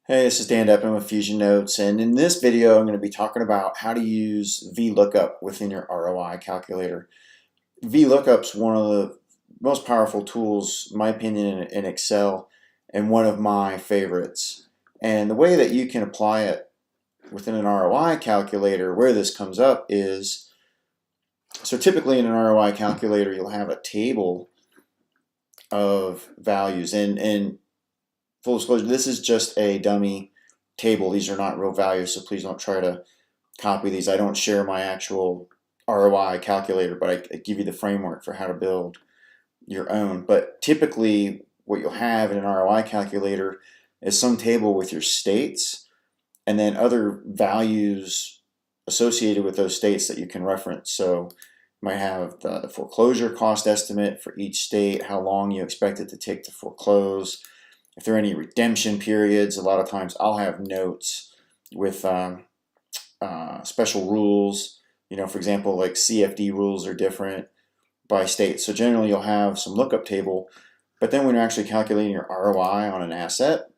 Hey, this is Dan Deppin with Fusion Notes, and in this video I'm going to be talking about how to use vlookup within your ROI calculator. Vlookup's one of the most powerful tools, in my opinion, in Excel, and one of my favorites. And the way that you can apply it within an ROI calculator, where this comes up is, so typically in an ROI calculator you'll have a table of values, and full disclosure, this is just a dummy table. These are not real values, so please don't try to copy these. I don't share my actual ROI calculator, but I give you the framework for how to build your own. But typically, what you'll have in an ROI calculator is some table with your states and then other values associated with those states that you can reference. So you might have the foreclosure cost estimate for each state, how long you expect it to take to foreclose. If there are any redemption periods, a lot of times I'll have notes with special rules. You know, for example, like CFD rules are different by state. So generally you'll have some lookup table, but then when you're actually calculating your ROI on an asset,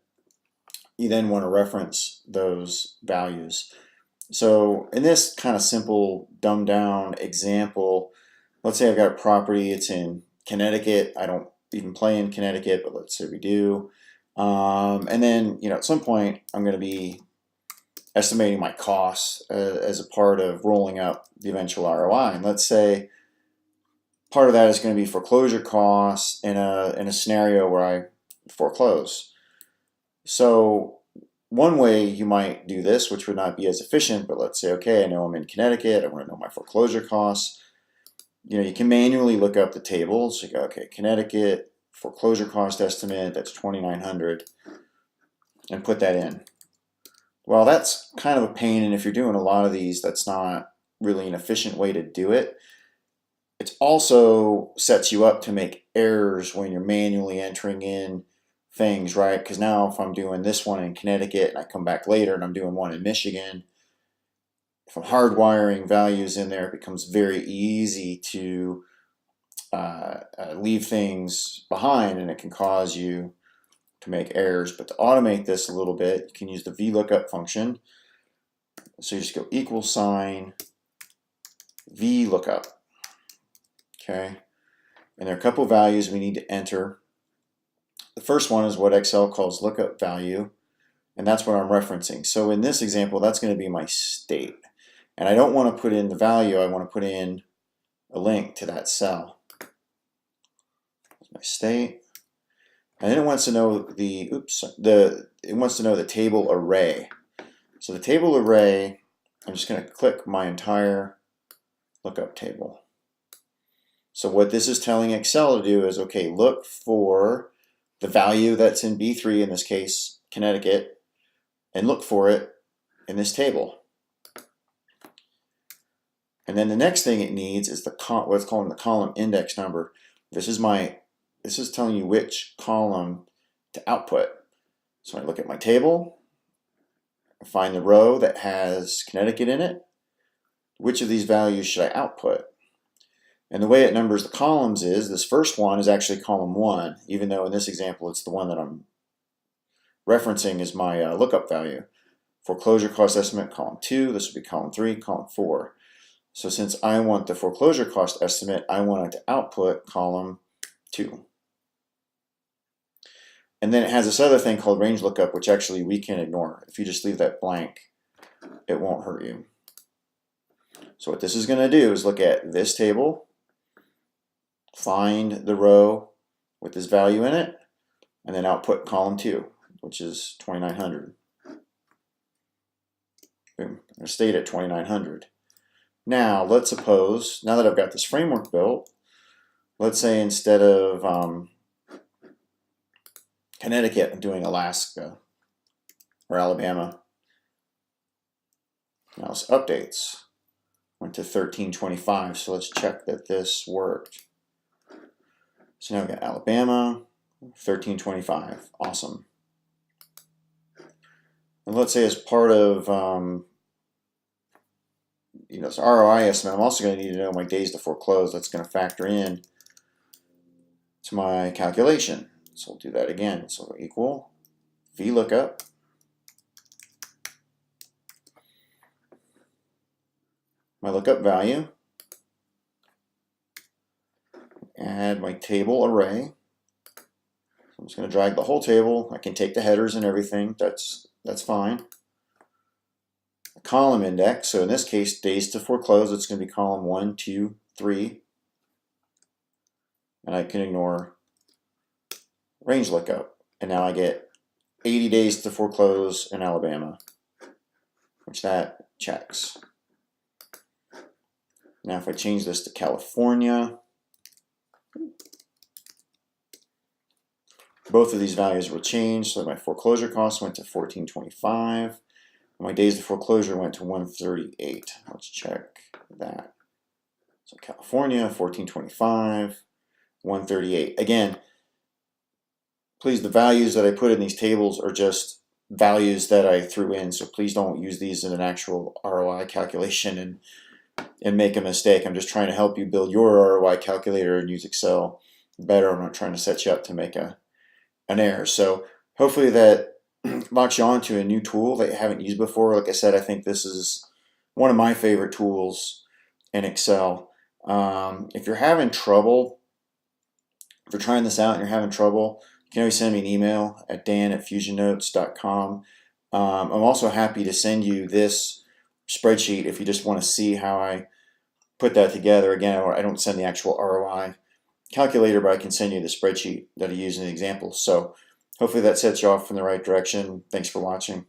you then want to reference those values. So in this kind of simple, dumbed down example, let's say I've got a property, it's in Connecticut. I don't even play in Connecticut, but let's say we do. And then, at some point, I'm going to be estimating my costs as a part of rolling up the eventual ROI. And let's say part of that is going to be foreclosure costs in a scenario where I foreclose. So one way you might do this, which would not be as efficient, but let's say, okay, I know I'm in Connecticut, I want to know my foreclosure costs. You can manually look up the tables. You go, okay, Connecticut, foreclosure cost estimate, that's $2,900, and put that in. Well, that's kind of a pain, and if you're doing a lot of these, that's not really an efficient way to do it. It also sets you up to make errors when you're manually entering in things, right? Because now if I'm doing this one in Connecticut and I come back later and I'm doing one in Michigan, if I'm hardwiring values in there, it becomes very easy to leave things behind, and it can cause you to make errors. But to automate this a little bit, you can use the vlookup function. So you just go =, vlookup. Okay, and there are a couple values we need to enter. The first one is what Excel calls lookup value, and that's what I'm referencing. So in this example, that's going to be my state. And I don't want to put in the value, I want to put in a link to that cell. My state. And then it wants to know the table array. So the table array, I'm just going to click my entire lookup table. So what this is telling Excel to do is, okay, look for the value that's in B3, in this case, Connecticut, and look for it in this table. And then the next thing it needs is what's called the column index number. This is telling you which column to output. So I look at my table, I find the row that has Connecticut in it. Which of these values should I output? And the way it numbers the columns is, this first one is actually column 1, even though in this example it's the one that I'm referencing is my lookup value. Foreclosure cost estimate, column 2, this would be column 3, column 4. So since I want the foreclosure cost estimate, I want it to output column 2. And then it has this other thing called range lookup, which actually we can ignore. If you just leave that blank, it won't hurt you. So what this is going to do is look at this table, find the row with this value in it, and then output column 2, which is 2,900. Boom, I stayed at 2,900. Now, let's suppose, now that I've got this framework built, let's say instead of Connecticut, I'm doing Alaska or Alabama. Now it's updates. Went to 1325, so let's check that this worked. So now we've got Alabama, 1325, awesome. And let's say as part of this ROI estimate, I'm also going to need to know my days to foreclose. That's going to factor in to my calculation. So we'll do that again. So equal vlookup my lookup value, add my table array. I'm just going to drag the whole table. I can take the headers and everything. That's fine. A column index. So in this case, days to foreclose, it's going to be column 1, 2, 3. And I can ignore range lookup. And now I get 80 days to foreclose in Alabama, which that checks. Now if I change this to California, both of these values will change. So my foreclosure cost went to $14.25. My days to foreclosure went to 138. Let's check that. So California, $14.25, 138. Again, please, the values that I put in these tables are just values that I threw in. So please don't use these in an actual ROI calculation and make a mistake. I'm just trying to help you build your ROI calculator and use Excel better. I'm not trying to set you up to make an error. So hopefully that locks you onto a new tool that you haven't used before. Like I said, I think this is one of my favorite tools in Excel. If you're having trouble, if you're trying this out and you're having trouble, you can always send me an email at dan@fusionnotes.com. I'm also happy to send you this spreadsheet if you just want to see how I put that together. Again, I don't send the actual ROI calculator, but I can send you the spreadsheet that I use in the example. So hopefully that sets you off in the right direction. Thanks for watching.